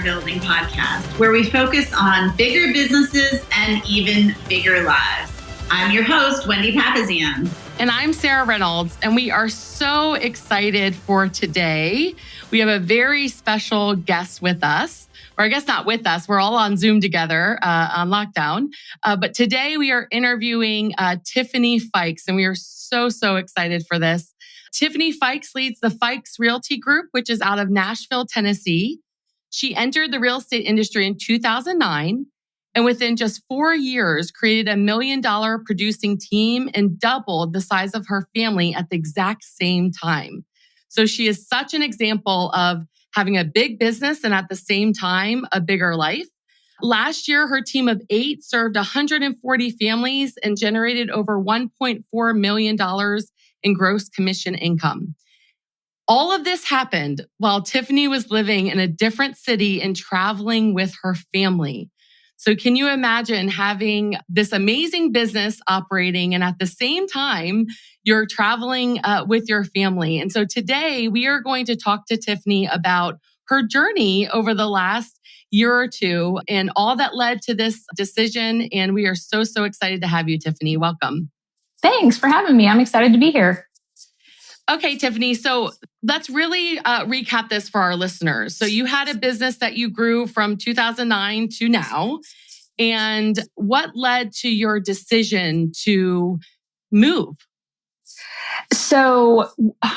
Building podcast, where we focus on bigger businesses and even bigger lives. I'm your host, Wendy Papazian. And I'm Sarah Reynolds, and we are so excited for today. We have a very special guest with us, or I guess not with us. We're all on Zoom together on lockdown. But today we are interviewing Tiffany Fykes, and we are so excited for this. Tiffany Fykes leads the Fykes Realty Group, which is out of Nashville, Tennessee. She entered the real estate industry in 2009. And within just 4 years, created $1 million producing team and doubled the size of her family at the exact same time. So she is such an example of having a big business and at the same time, a bigger life. Last year, her team of 8 served 140 families and generated over $1.4 million in gross commission income. All of this happened while Tiffany was living in a different city and traveling with her family. So can you imagine having this amazing business operating and at the same time, you're traveling with your family? And so today we are going to talk to Tiffany about her journey over the last year or two and all that led to this decision. And we are so excited to have you, Tiffany. Welcome. Thanks for having me. I'm excited to be here. Okay, Tiffany. So let's really recap this for our listeners. So you had a business that you grew from 2009 to now. And what led to your decision to move? So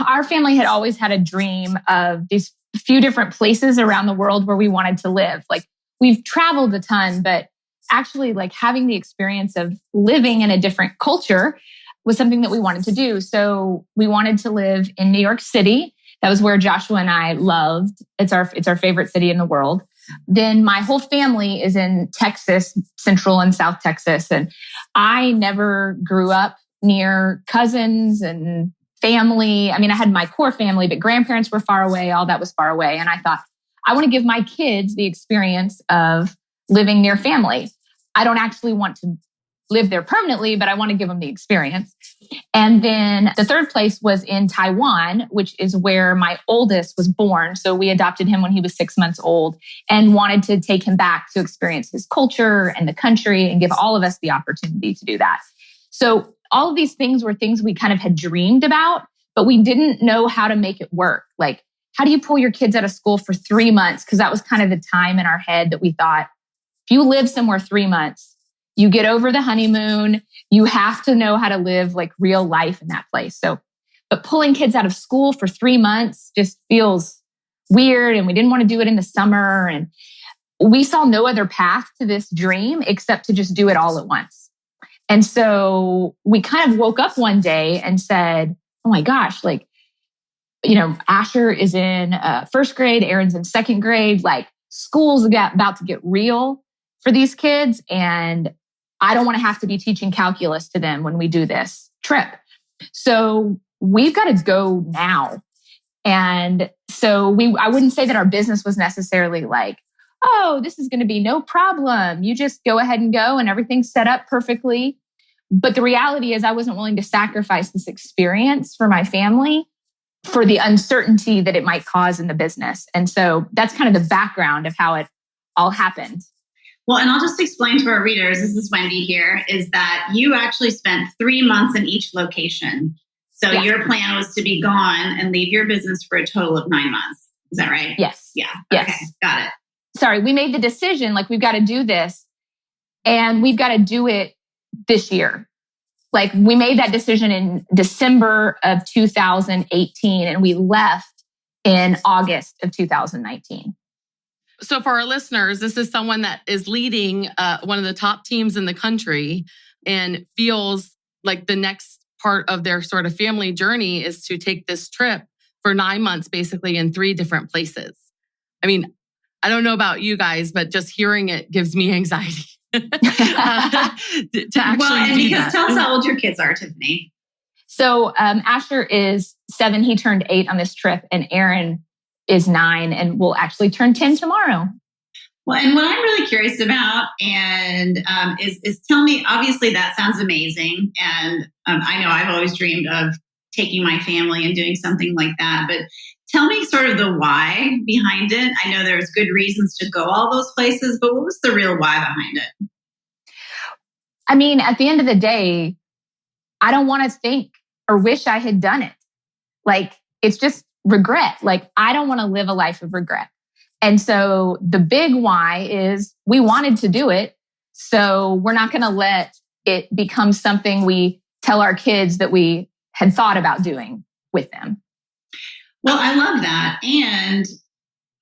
our family had always had a dream of these few different places around the world where we wanted to live. Like we've traveled a ton, but actually like having the experience of living in a different culture was something that we wanted to do. So we wanted to live in New York City. That was where Joshua and I loved. It's our favorite city in the world. Then my whole family is in Texas, Central and South Texas. And I never grew up near cousins and family. I mean, I had my core family, but grandparents were far away. All that was far away. And I thought, I want to give my kids the experience of living near family. I don't actually want to live there permanently, but I want to give them the experience. And then the third place was in Taiwan, which is where my oldest was born. So we adopted him when he was 6 months old and wanted to take him back to experience his culture and the country and give all of us the opportunity to do that. So all of these things were things we kind of had dreamed about, but we didn't know how to make it work. Like, how do you pull your kids out of school for 3 months? Because that was kind of the time in our head that we thought, if you live somewhere 3 months, you get over the honeymoon, you have to know how to live like real life in that place. So, but pulling kids out of school for 3 months just feels weird. And we didn't want to do it in the summer. And we saw no other path to this dream except to just do it all at once. And so we kind of woke up one day and said, oh my gosh, like, you know, Asher is in first grade, Aaron's in second grade, like school's about to get real for these kids. And I don't want to have to be teaching calculus to them when we do this trip. So we've got to go now. And so I wouldn't say that our business was necessarily like, oh, this is going to be no problem. You just go ahead and go and everything's set up perfectly. But the reality is I wasn't willing to sacrifice this experience for my family for the uncertainty that it might cause in the business. And so that's kind of the background of how it all happened. Well, and I'll just explain to our readers, this is Wendy here, is that you actually spent 3 months in each location. So Your plan was to be gone and leave your business for a total of 9 months. Is that right? Yes. Yeah. Yes. Okay. Got it. Sorry, we made the decision, like we've got to do this and we've got to do it this year. Like we made that decision in December of 2018 and we left in August of 2019. So for our listeners, this is someone that is leading one of the top teams in the country and feels like the next part of their sort of family journey is to take this trip for 9 months, basically in 3 different places. I mean, I don't know about you guys, but just hearing it gives me anxiety to actually and do because that. Tell us how old your kids are, Tiffany. So Asher is 7. He turned 8 on this trip and Aaron is 9 and will actually turn 10 tomorrow. Well, and what I'm really curious about is tell me, obviously that sounds amazing. And I know I've always dreamed of taking my family and doing something like that. But tell me sort of the why behind it. I know there's good reasons to go all those places, but what was the real why behind it? I mean, at the end of the day, I don't want to think or wish I had done it. Like, it's just regret. Like, I don't want to live a life of regret. And so the big why is we wanted to do it. So we're not going to let it become something we tell our kids that we had thought about doing with them. Well, I love that. And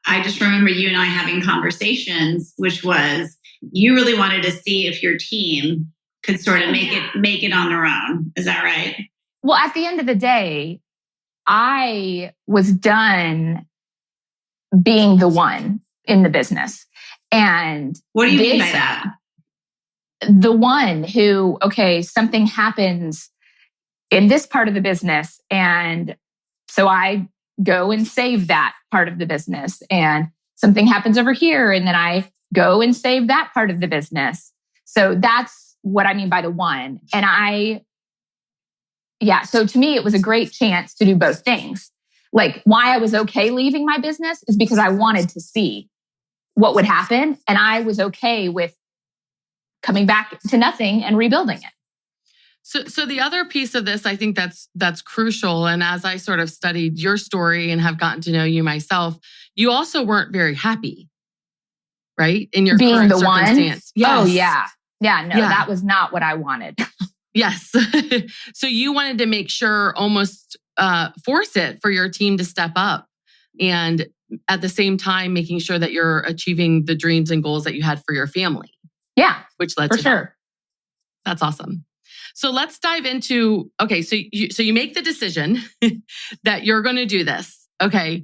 I just remember you and I having conversations, which was you really wanted to see if your team could sort of make it on their own. Is that right? Well, at the end of the day, I was done being the one in the business. And what do you mean by that? The one who, okay, something happens in this part of the business. And so I go and save that part of the business. And something happens over here. And then I go and save that part of the business. So that's what I mean by the one. And so to me, it was a great chance to do both things. Like, why I was okay leaving my business is because I wanted to see what would happen. And I was okay with coming back to nothing and rebuilding it. So the other piece of this, I think that's crucial. And as I sort of studied your story and have gotten to know you myself, you also weren't very happy, right? In your being current the circumstance. one. Yes. Oh yeah. Yeah, no, that was not what I wanted. Yes. So you wanted to make sure, almost force it for your team to step up. And at the same time, making sure that you're achieving the dreams and goals that you had for your family. Yeah. Which led for to sure. That's awesome. So let's dive into, okay, so you make the decision that you're going to do this. Okay.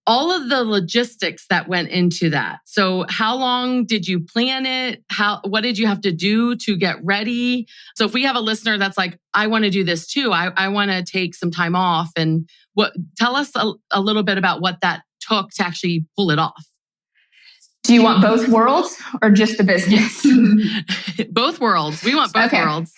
All of the logistics that went into that. So how long did you plan it? What did you have to do to get ready? So if we have a listener that's like, I want to do this too. I want to take some time off. And tell us a little bit about what that took to actually pull it off. Do you want both worlds or just the business? Both worlds. We want both worlds.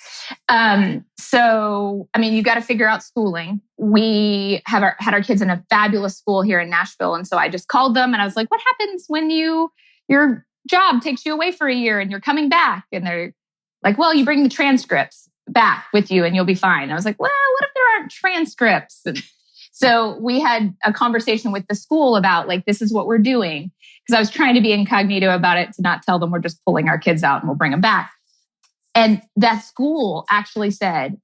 So, I mean, you got to figure out schooling. We had our kids in a fabulous school here in Nashville. And so I just called them and I was like, what happens when your job takes you away for a year and you're coming back? And they're like, well, you bring the transcripts back with you and you'll be fine. I was like, well, what if there aren't transcripts? And so we had a conversation with the school about like, this is what we're doing. Because I was trying to be incognito about it to not tell them we're just pulling our kids out and we'll bring them back. And that school actually said,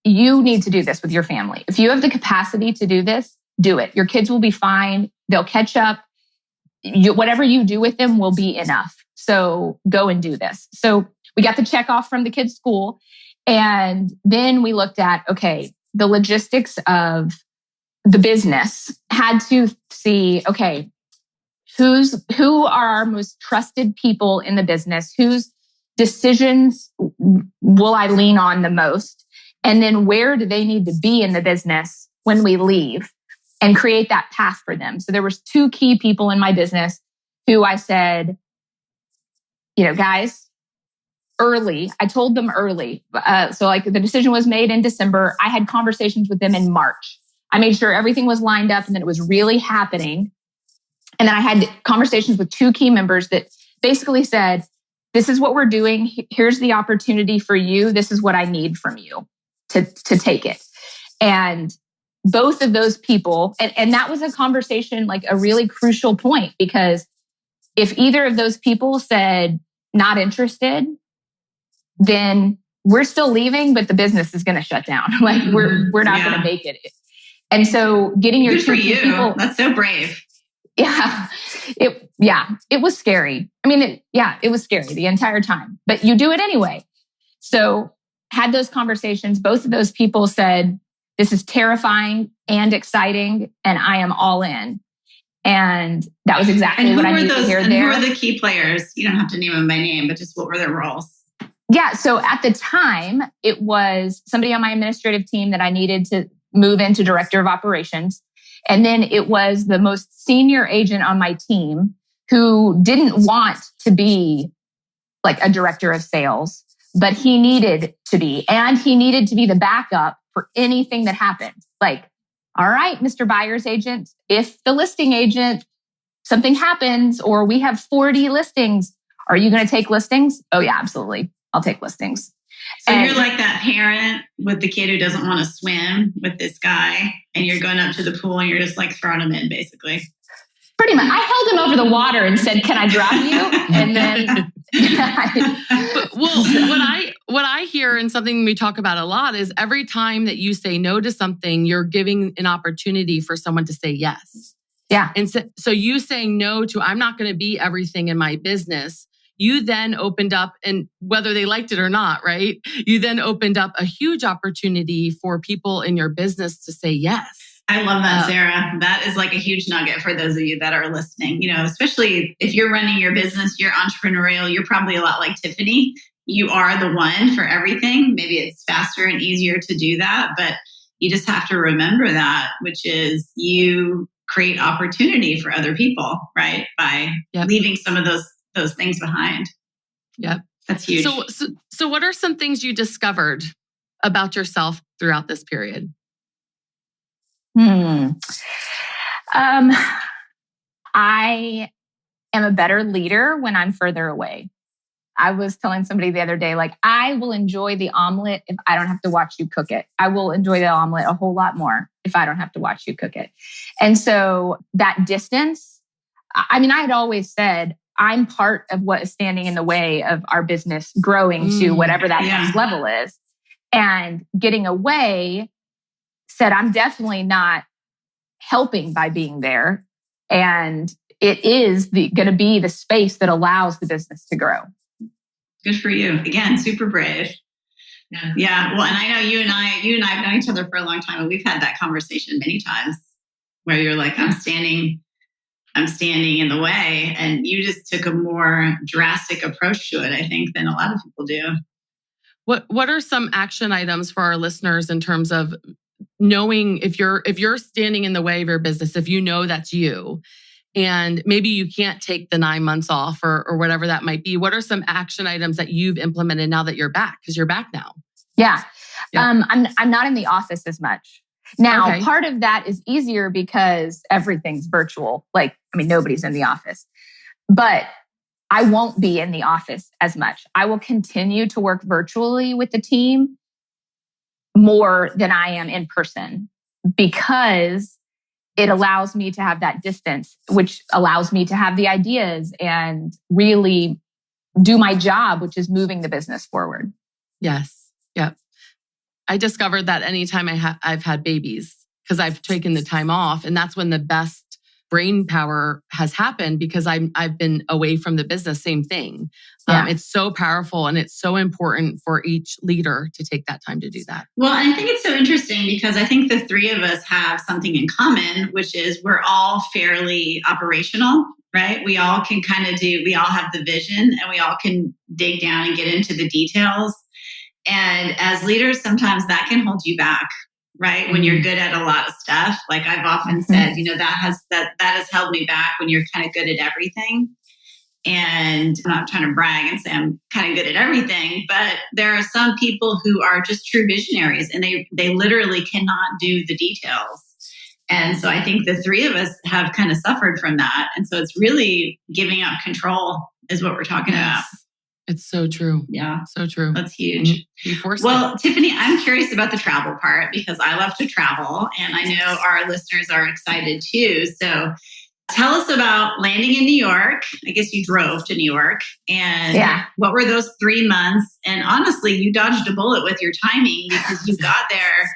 you need to do this with your family. If you have the capacity to do this, do it. Your kids will be fine. They'll catch up. Whatever you do with them will be enough. So go and do this. So we got the check off from the kids' school. And then we looked at, okay, the logistics of the business, had to see, okay, who are our most trusted people in the business? Whose decisions will I lean on the most? And then where do they need to be in the business when we leave, and create that path for them? So there was 2 key people in my business who I said, guys, early. I told them early. So like the decision was made in December. I had conversations with them in March. I made sure everything was lined up and that it was really happening. And then I had conversations with 2 key members that basically said, this is what we're doing. Here's the opportunity for you. This is what I need from you to take it. And both of those people, and that was a conversation, like a really crucial point, because if either of those people said not interested, then we're still leaving, but the business is going to shut down. Like we're not going to make it. And so getting your 2 key people. That's so brave. Yeah. It was scary. I mean, it was scary the entire time, but you do it anyway. So had those conversations. Both of those people said, this is terrifying and exciting, and I am all in. And that was exactly what I needed to hear there. Who were the key players? You don't have to name them by name, but just what were their roles? Yeah. So at the time, it was somebody on my administrative team that I needed to move into director of operations. And then it was the most senior agent on my team who didn't want to be like a director of sales, but he needed to be. And he needed to be the backup for anything that happened. Like, all right, Mr. Buyer's agent, if the listing agent, something happens or we have 40 listings, are you going to take listings? Oh yeah, absolutely. I'll take listings. So you're like that parent with the kid who doesn't want to swim with this guy, and you're going up to the pool and you're just like throwing him in, basically. Pretty much. I held him over the water and said, "Can I drop you?" And then, what I hear and something we talk about a lot is every time that you say no to something, you're giving an opportunity for someone to say yes. Yeah. And so you saying no to, I'm not going to be everything in my business. You then opened up, and whether they liked it or not, right? You then opened up a huge opportunity for people in your business to say yes. I love that, Sarah. That is like a huge nugget for those of you that are listening. You know, especially if you're running your business, you're entrepreneurial, you're probably a lot like Tiffany. You are the one for everything. Maybe it's faster and easier to do that, but you just have to remember that, which is you create opportunity for other people, right? By leaving some of those things behind. Yeah. That's huge. So what are some things you discovered about yourself throughout this period? I am a better leader when I'm further away. I was telling somebody the other day, like, I will enjoy the omelet if I don't have to watch you cook it. I will enjoy the omelet a whole lot more if I don't have to watch you cook it. And so that distance, I mean, I had always said, I'm part of what is standing in the way of our business growing to whatever that next level is. And getting away said, I'm definitely not helping by being there. And it is going to be the space that allows the business to grow. Good for you. Again, super brave. Yeah. Well, and I know you and I have known each other for a long time, and we've had that conversation many times where you're like, I'm standing in the way. And you just took a more drastic approach to it, I think, than a lot of people do. What are some action items for our listeners in terms of knowing if you're standing in the way of your business, if you know that's you, and maybe you can't take the 9 months off or whatever that might be, what are some action items that you've implemented now that you're back? Because you're back now. Yeah. I'm not in the office as much. Now, part of that is easier because everything's virtual. Like, I mean, nobody's in the office. But I won't be in the office as much. I will continue to work virtually with the team more than I am in person because it allows me to have that distance, which allows me to have the ideas and really do my job, which is moving the business forward. Yes. Yep. I discovered that anytime I've had babies, because I've taken the time off, and that's when the best brain power has happened because I've been away from the business. Same thing. It's so powerful, and it's so important for each leader to take that time to do that. Well, and I think it's so interesting because I think the three of us have something in common, which is we're all fairly operational, right? We all can we all have the vision, and we all can dig down and get into the details. And as leaders, sometimes that can hold you back, right? Mm-hmm. When you're good at a lot of stuff. Like I've often said, that has held me back when you're kind of good at everything. And I'm not trying to brag and say I'm kind of good at everything, but there are some people who are just true visionaries, and they literally cannot do the details. And so I think the three of us have kind of suffered from that. And so it's really giving up control is what we're talking about. It's so true. Yeah. So true. That's huge. Well, Tiffany, I'm curious about the travel part because I love to travel, and I know our listeners are excited too. So tell us about landing in New York. I guess you drove to New York. And what were those 3 months? And honestly, you dodged a bullet with your timing because you got there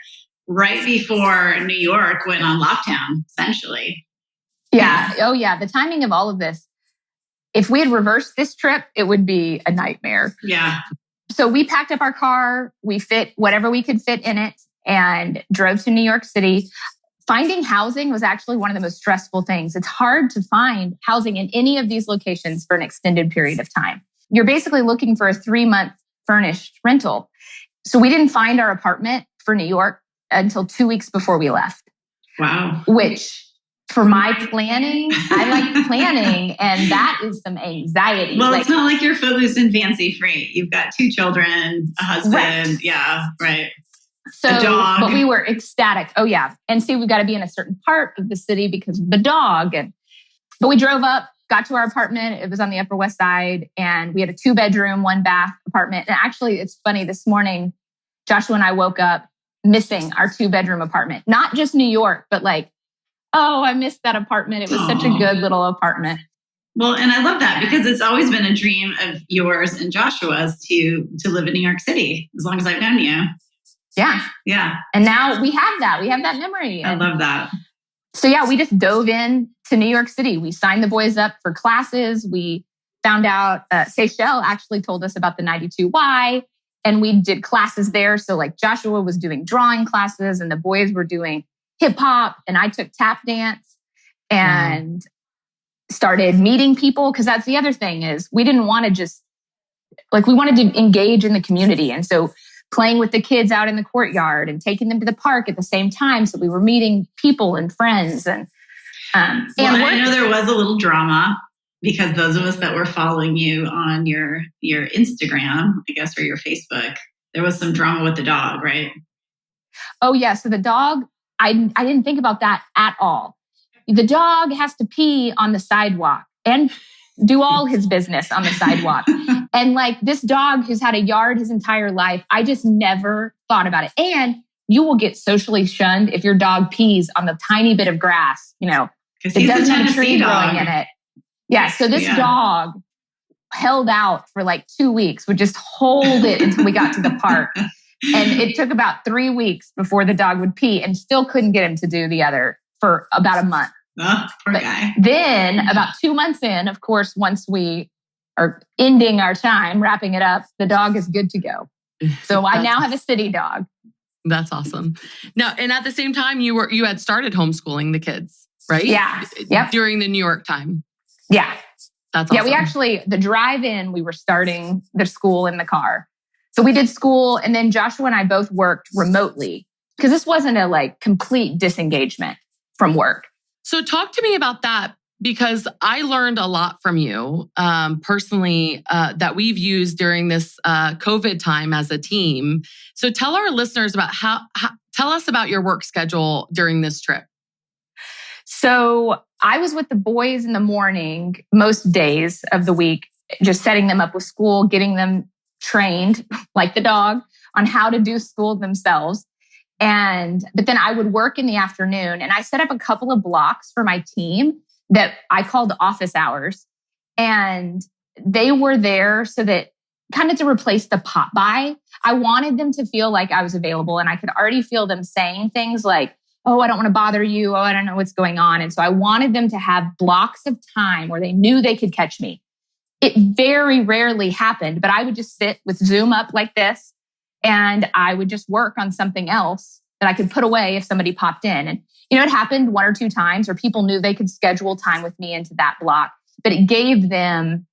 right before New York went on lockdown, essentially. Yeah. Oh, yeah. The timing of all of this. If we had reversed this trip, it would be a nightmare. Yeah. So we packed up our car, we fit whatever we could fit in it, and drove to New York City. Finding housing was actually one of the most stressful things. It's hard to find housing in any of these locations for an extended period of time. You're basically looking for a 3-month furnished rental. So we didn't find our apartment for New York until 2 weeks before we left. Wow. Which, for my planning, I like planning, and that is some anxiety. Well, it's not like you're footloose and fancy free. You've got 2 children, a husband. Right. Yeah, right. So, a dog. but we were ecstatic. Oh yeah. And see, we got to be in a certain part of the city because of the dog. But we drove up, got to our apartment. It was on the Upper West Side, and we had a 2-bedroom, 1-bath apartment. And actually, it's funny, this morning, Joshua and I woke up missing our 2-bedroom apartment. Not just New York, but like, oh, I missed that apartment. It was such a good little apartment. Well, and I love that because it's always been a dream of yours and Joshua's to live in New York City as long as I've known you. Yeah. Yeah. And now we have that. We have that memory. I love that. So yeah, we just dove in to New York City. We signed the boys up for classes. We found out Seychelles actually told us about the 92Y, and we did classes there. So like Joshua was doing drawing classes and the boys were doing hip hop, and I took tap dance and started meeting people. Cause that's the other thing is we didn't want to just like, we wanted to engage in the community. And so playing with the kids out in the courtyard and taking them to the park at the same time. So we were meeting people and friends. And I know there was a little drama because those of us that were following you on your Instagram, I guess, or your Facebook, there was some drama with the dog, right? Oh yeah. So the dog, I didn't think about that at all. The dog has to pee on the sidewalk and do all his business on the sidewalk. And like this dog who's had a yard his entire life, I just never thought about it. And you will get socially shunned if your dog pees on the tiny bit of grass, you know, it doesn't have a tree growing in it. Yeah. So this dog held out for like 2 weeks, would just hold it until we got to the park. And it took about 3 weeks before the dog would pee and still couldn't get him to do the other for about a month. Oh, poor guy. Then about 2 months in, of course, once we are ending our time, wrapping it up, the dog is good to go. So I now have a city dog. That's awesome. Now, and at the same time, you had started homeschooling the kids, right? Yeah. Yep. During the New York time. Yeah. That's awesome. Yeah, we actually, the drive-in, we were starting the school in the car. So we did school, and then Joshua and I both worked remotely because this wasn't a like complete disengagement from work. So talk to me about that, because I learned a lot from you personally that we've used during this COVID time as a team. So tell our listeners about tell us about your work schedule during this trip. So I was with the boys in the morning, most days of the week, just setting them up with school, getting them trained like the dog on how to do school themselves. But then I would work in the afternoon, and I set up a couple of blocks for my team that I called office hours. And they were there so that kind of to replace the pop by. I wanted them to feel like I was available, and I could already feel them saying things like, oh, I don't want to bother you. Oh, I don't know what's going on. And so I wanted them to have blocks of time where they knew they could catch me. It very rarely happened, but I would just sit with Zoom up like this, and I would just work on something else that I could put away if somebody popped in. And, you know, it happened 1 or 2 times where people knew they could schedule time with me into that block, but it gave them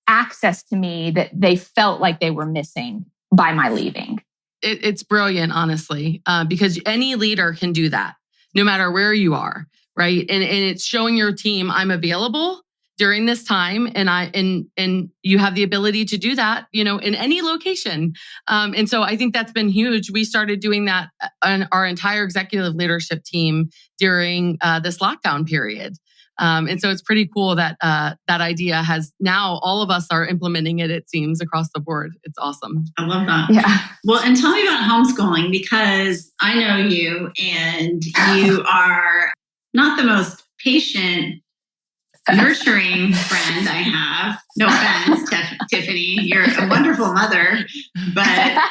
access to me that they felt like they were missing by my leaving. It's brilliant, honestly, because any leader can do that no matter where you are, right? And it's showing your team I'm available during this time, and you have the ability to do that, you know, in any location. And so I think that's been huge. We started doing that on our entire executive leadership team during this lockdown period. And so it's pretty cool that that idea has now all of us are implementing it, it seems, across the board. It's awesome. I love that. Yeah. Well, and tell me about homeschooling, because I know you and you are not the most patient, nurturing friend I have. No offense, Tiffany. You're a wonderful mother, but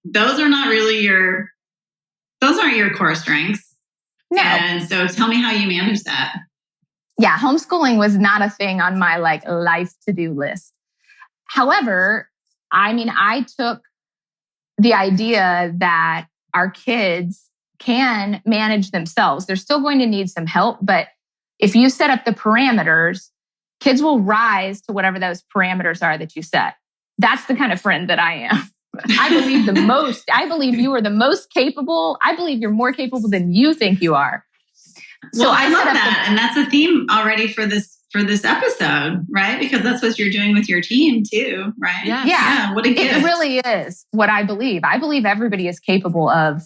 those aren't your core strengths. No. And so tell me how you manage that. Yeah, homeschooling was not a thing on my like life to-do list. However, I mean, I took the idea that our kids can manage themselves. They're still going to need some help, but if you set up the parameters, kids will rise to whatever those parameters are that you set. That's the kind of friend that I am. I believe you are the most capable. I believe you're more capable than you think you are. So I love that. And that's a theme already for this for this episode, right? Because that's what you're doing with your team too, right? Yeah. Yeah. What a gift. It really is what I believe. I believe everybody is capable of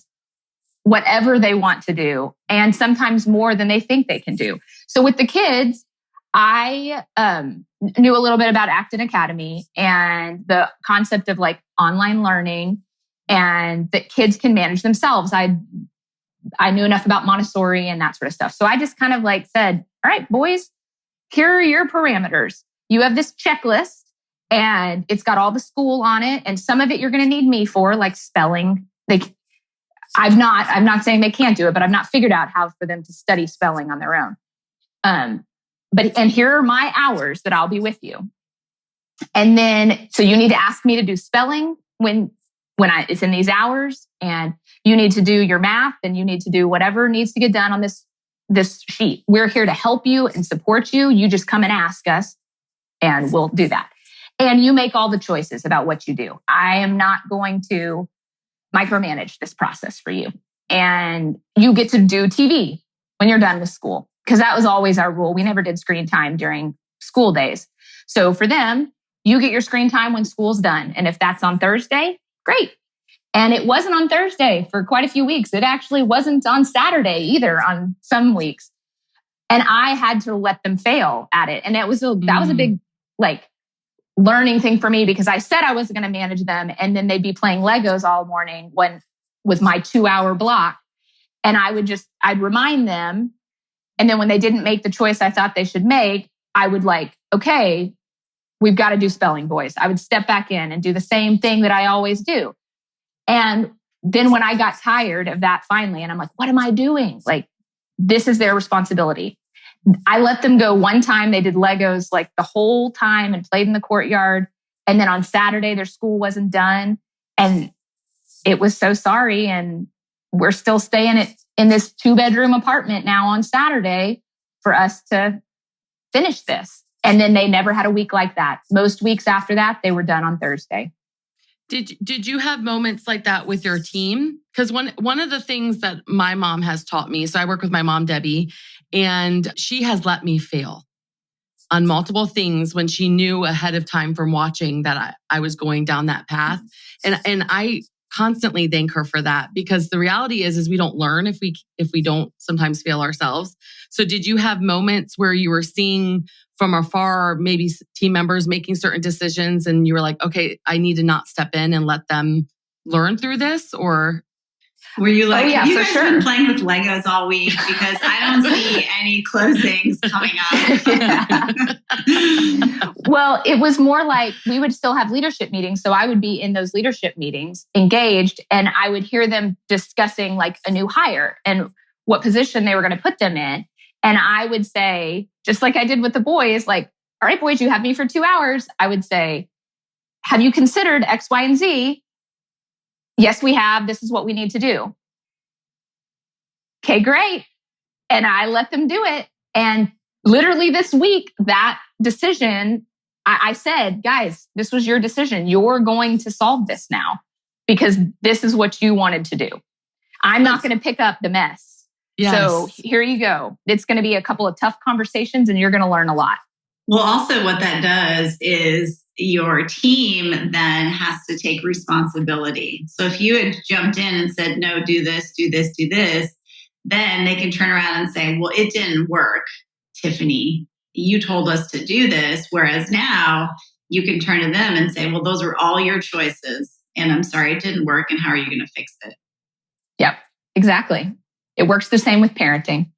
whatever they want to do, and sometimes more than they think they can do. So with the kids, I knew a little bit about Acton Academy and the concept of like online learning and that kids can manage themselves. I knew enough about Montessori and that sort of stuff. So I just kind of like said, all right, boys, here are your parameters. You have this checklist and it's got all the school on it. And some of it you're going to need me for, like spelling. I'm not saying they can't do it, but I've not figured out how for them to study spelling on their own. And here are my hours that I'll be with you. And then, so you need to ask me to do spelling when it's in these hours, and you need to do your math, and you need to do whatever needs to get done on this sheet. We're here to help you and support you. You just come and ask us and we'll do that. And you make all the choices about what you do. I am not going to micromanage this process for you. And you get to do TV when you're done with school, because that was always our rule. We never did screen time during school days. So for them, you get your screen time when school's done. And if that's on Thursday, great. And it wasn't on Thursday for quite a few weeks. It actually wasn't on Saturday either on some weeks. And I had to let them fail at it. And that was a big like learning thing for me, because I said I wasn't going to manage them. And then they'd be playing Legos all morning with my 2-hour block. And I'd remind them. And then when they didn't make the choice I thought they should make, I would like, okay, we've got to do spelling, boys. I would step back in and do the same thing that I always do. And then when I got tired of that finally, and I'm like, what am I doing? Like, this is their responsibility. I let them go one time. They did Legos like the whole time and played in the courtyard. And then on Saturday, their school wasn't done. And it was so sorry. And we're still staying in this 2-bedroom apartment now on Saturday for us to finish this. And then they never had a week like that. Most weeks after that, they were done on Thursday. Did you have moments like that with your team? Because one of the things that my mom has taught me, so I work with my mom, Debbie, and she has let me fail on multiple things when she knew ahead of time from watching that I was going down that path. And I constantly thank her for that, because the reality is we don't learn if we don't sometimes fail ourselves. So did you have moments where you were seeing from afar, maybe team members making certain decisions and you were like, okay, I need to not step in and let them learn through this? Or were you like, yeah, you guys sure. been playing with Legos all week, because I don't see any closings coming up? Well, it was more like we would still have leadership meetings. So I would be in those leadership meetings engaged, and I would hear them discussing like a new hire and what position they were going to put them in. And I would say, just like I did with the boys, like, all right, boys, you have me for 2 hours. I would say, have you considered X, Y, and Z? Yes, we have. This is what we need to do. Okay, great. And I let them do it. And literally this week, that decision, I said, guys, this was your decision. You're going to solve this now because this is what you wanted to do. I'm not going to pick up the mess. Yes. So here you go. It's going to be a couple of tough conversations and you're going to learn a lot. Well, also what that does is your team then has to take responsibility. So if you had jumped in and said, no, do this, do this, do this, then they can turn around and say, well, it didn't work, Tiffany. You told us to do this. Whereas now you can turn to them and say, well, those were all your choices. And I'm sorry, it didn't work. And how are you going to fix it? Yep, exactly. It works the same with parenting.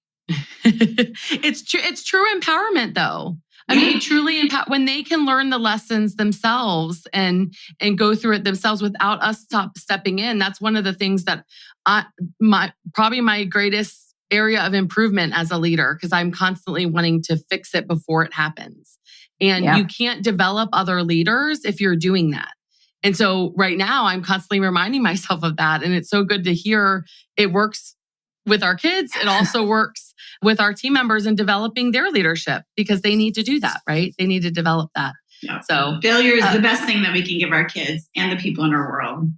It's true empowerment, though. I mean, truly when they can learn the lessons themselves and go through it themselves without us stepping in. That's one of the things that probably my greatest area of improvement as a leader, because I'm constantly wanting to fix it before it happens. And you can't develop other leaders if you're doing that. And so right now I'm constantly reminding myself of that. And it's so good to hear it works with our kids. It also works with our team members in developing their leadership, because they need to do that, right? They need to develop that. Yep. So failure is the best thing that we can give our kids and the people in our world.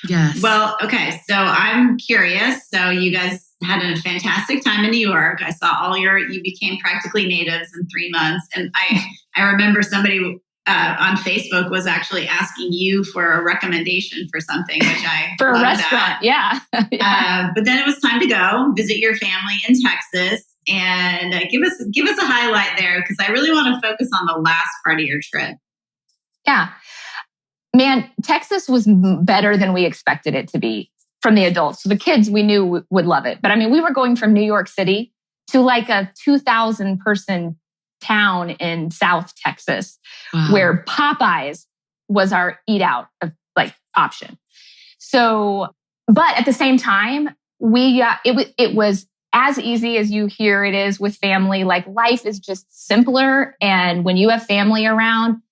Yes. Well, okay. So I'm curious. So you guys had a fantastic time in New York. I saw you became practically natives in 3 months. And I remember somebody on Facebook was actually asking you for a recommendation for something, which I for a love restaurant. That. Yeah. But then it was time to go visit your family in Texas. And give us a highlight there, because I really want to focus on the last part of your trip. Yeah. Man, Texas was better than we expected it to be from the adults. So the kids we knew would love it. But I mean, we were going from New York City to like a 2,000 person town in South Texas, where Popeyes was our eat out of like option. So, but at the same time, it was as easy as you hear it is with family. Like life is just simpler. And when you have family around,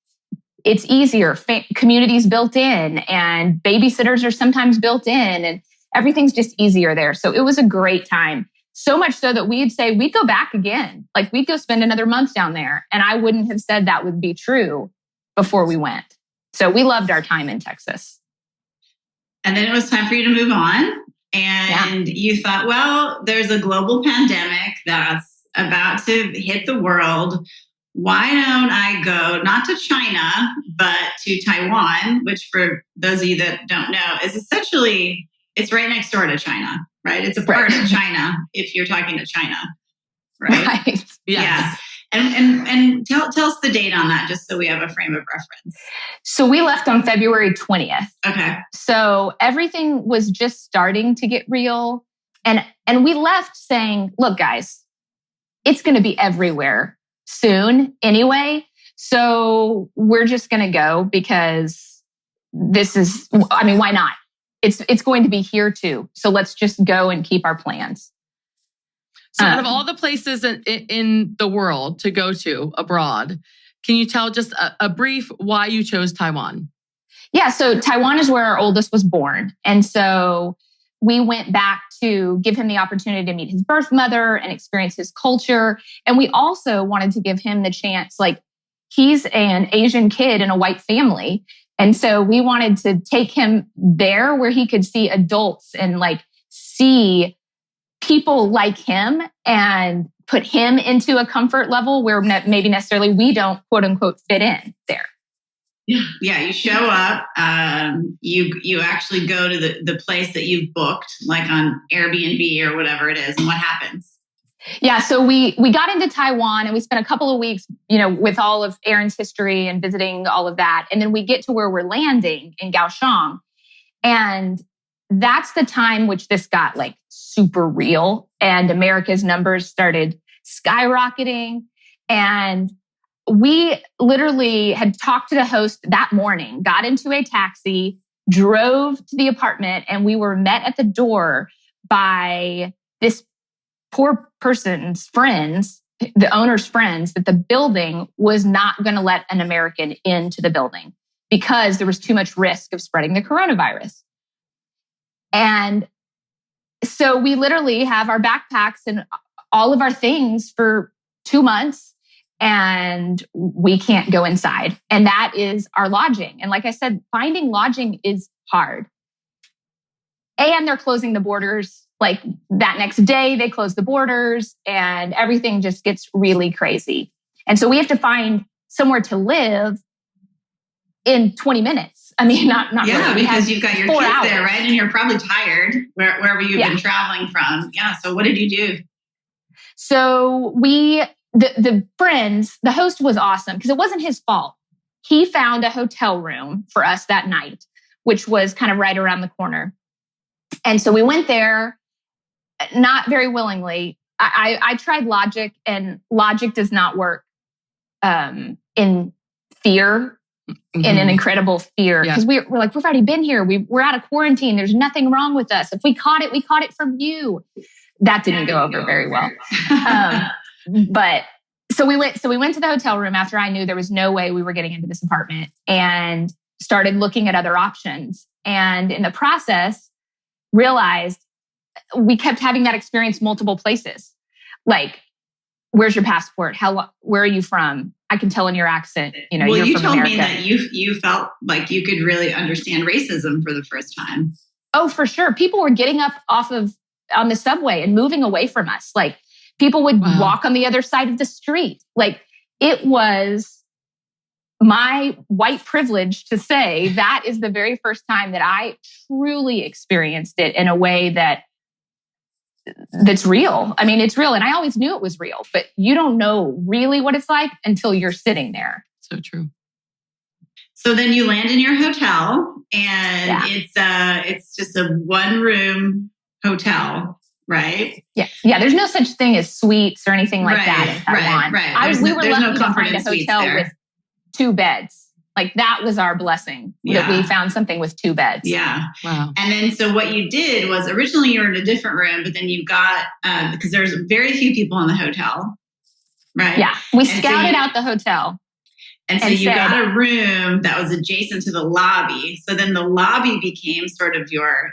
it's easier. Communities built in and babysitters are sometimes built in and everything's just easier there. So it was a great time. So much so that we'd say we'd go back again. Like we'd go spend another month down there. And I wouldn't have said that would be true before we went. So we loved our time in Texas. And then it was time for you to move on. And you thought, well, there's a global pandemic that's about to hit the world. Why don't I go not to China, but to Taiwan, which for those of you that don't know, is essentially, it's right next door to China, right? It's a part of China if you're talking to China, right? Yes. Yeah. And tell us the date on that, just so we have a frame of reference. So we left on February 20th. Okay. So everything was just starting to get real. And we left saying, look, guys, it's going to be everywhere soon anyway. So we're just going to go because why not? It's going to be here too. So let's just go and keep our plans. So out of all the places in the world to go to abroad, can you tell just a brief why you chose Taiwan? Yeah, so Taiwan is where our oldest was born. And so we went back to give him the opportunity to meet his birth mother and experience his culture. And we also wanted to give him the chance, like he's an Asian kid in a white family. And so we wanted to take him there where he could see adults and like see people like him and put him into a comfort level where maybe necessarily we don't quote unquote fit in there. Yeah, you show up, you actually go to the place that you've booked, like on Airbnb or whatever it is, and what happens? Yeah, so we got into Taiwan and we spent a couple of weeks, with all of Aaron's history and visiting all of that. And then we get to where we're landing in Kaohsiung. And that's the time which this got like super real and America's numbers started skyrocketing. And we literally had talked to the host that morning, got into a taxi, drove to the apartment, and we were met at the door by this poor person's friends, the owner's friends, that the building was not going to let an American into the building because there was too much risk of spreading the coronavirus. And so we literally have our backpacks and all of our things for 2 months and we can't go inside. And that is our lodging. And like I said, finding lodging is hard. And they're closing the borders. Like that next day, they close the borders and everything just gets really crazy. And so we have to find somewhere to live in 20 minutes. I mean, not really. Because you've got your kids hours there, right? And you're probably tired wherever you've been traveling from. Yeah. So what did you do? So the friends, the host was awesome because it wasn't his fault. He found a hotel room for us that night, which was kind of right around the corner. And so we went there, not very willingly. I tried Logic and Logic does not work in fear. In an incredible fear. Because we're like, we've already been here. We're out of quarantine. There's nothing wrong with us. If we caught it from you. That didn't go over very well. But so we went to the hotel room after I knew there was no way we were getting into this apartment and started looking at other options. And in the process, realized we kept having that experience multiple places. Like where's your passport? Where are you from? I can tell in your accent, well, you're you from told America. me that you felt like you could really understand racism for the first time. Oh, for sure. People were getting up on the subway and moving away from us. Like people would walk on the other side of the street. Like it was my white privilege to say that is the very first time that I truly experienced it in a way that's real. I mean, it's real. And I always knew it was real, but you don't know really what it's like until you're sitting there. So true. So then you land in your hotel and it's just a 1-room hotel, right? Yeah. Yeah. There's no such thing as suites or anything like that in Taiwan. Right. We were lucky to find a hotel with 2 beds. Like that was our blessing that we found something with 2 beds. Yeah. Wow. And then so what you did was originally you were in a different room, but then you got, because there's very few people in the hotel, right? Yeah. We scouted out the hotel. And so you got a room that was adjacent to the lobby. So then the lobby became sort of your,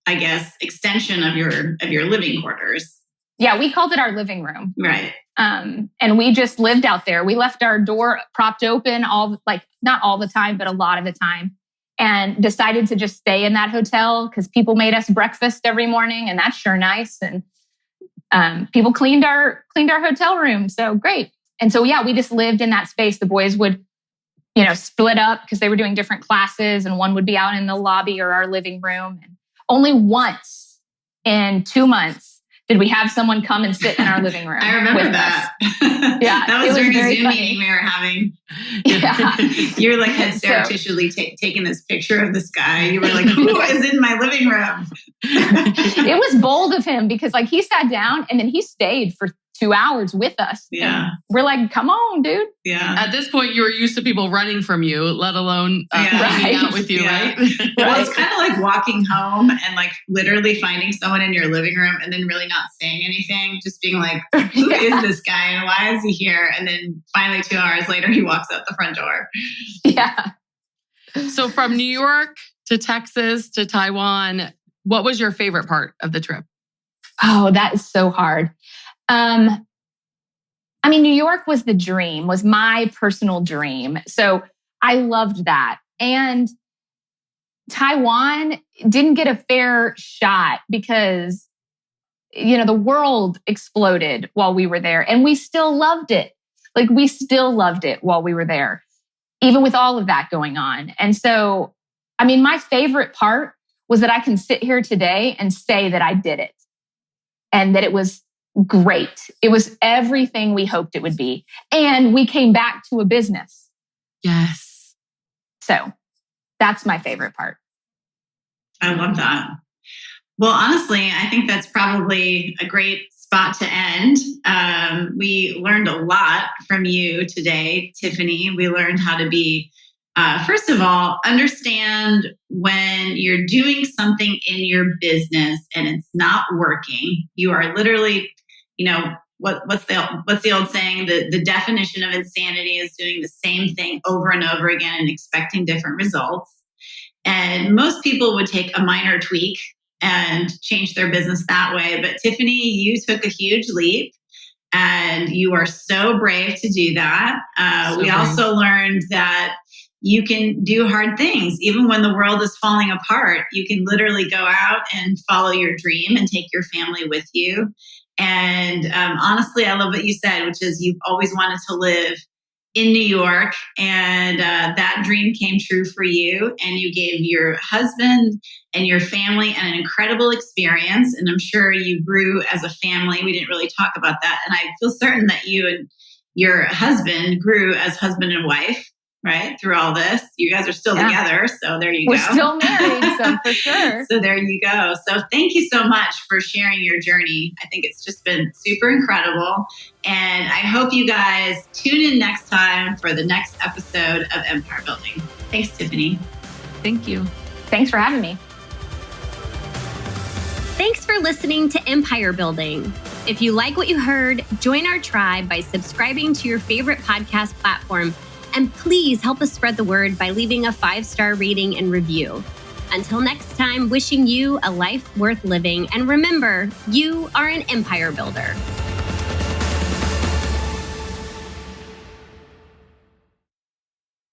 I guess, extension of your living quarters. Yeah. We called it our living room. Right. And we just lived out there. We left our door propped open not all the time, but a lot of the time, and decided to just stay in that hotel because people made us breakfast every morning, and that's sure nice. And people cleaned our hotel room. So great. And so, we just lived in that space. The boys would, split up because they were doing different classes, and one would be out in the lobby or our living room. And only once in 2 months did we have someone come and sit in our living room. I remember that. Yeah. That was during a Zoom meeting we were having. Yeah. You were like had surreptitiously taken this picture of this guy. You were like, who is in my living room? It was bold of him because he sat down and then he stayed for 2 hours with us. Yeah. And we're like, come on, dude. Yeah. At this point, you were used to people running from you, let alone hanging out with you, right? Well, it's kind of like walking home and literally finding someone in your living room and then really not saying anything, just being like, who is this guy and why is he here? And then finally 2 hours later, he walks out the front door. Yeah. So from New York to Texas to Taiwan, what was your favorite part of the trip? Oh, that is so hard. New York was the dream, was my personal dream. So I loved that. And Taiwan didn't get a fair shot because, the world exploded while we were there, and we still loved it. We still loved it while we were there, even with all of that going on. And so, my favorite part was that I can sit here today and say that I did it and that it was great. It was everything we hoped it would be. And we came back to a business. Yes. So that's my favorite part. I love that. Well, honestly, I think that's probably a great spot to end. We learned a lot from you today, Tiffany. We learned how to be, first of all, understand when you're doing something in your business and it's not working. You are literally, what's the old saying? The definition of insanity is doing the same thing over and over again and expecting different results. And most people would take a minor tweak and change their business that way. But Tiffany, you took a huge leap and you are so brave to do that. We also learned that you can do hard things. Even when the world is falling apart, you can literally go out and follow your dream and take your family with you. And honestly, I love what you said, which is you've always wanted to live in New York, and that dream came true for you, and you gave your husband and your family an incredible experience, and I'm sure you grew as a family. We didn't really talk about that, and I feel certain that you and your husband grew as husband and wife, right? Through all this. You guys are still together, so there you go. We're still married, so for sure. So there you go. So thank you so much for sharing your journey. I think it's just been super incredible. And I hope you guys tune in next time for the next episode of Empire Building. Thanks, Tiffany. Thank you. Thanks for having me. Thanks for listening to Empire Building. If you like what you heard, join our tribe by subscribing to your favorite podcast platform. And please help us spread the word by leaving a 5-star rating and review. Until next time, wishing you a life worth living. And remember, you are an empire builder.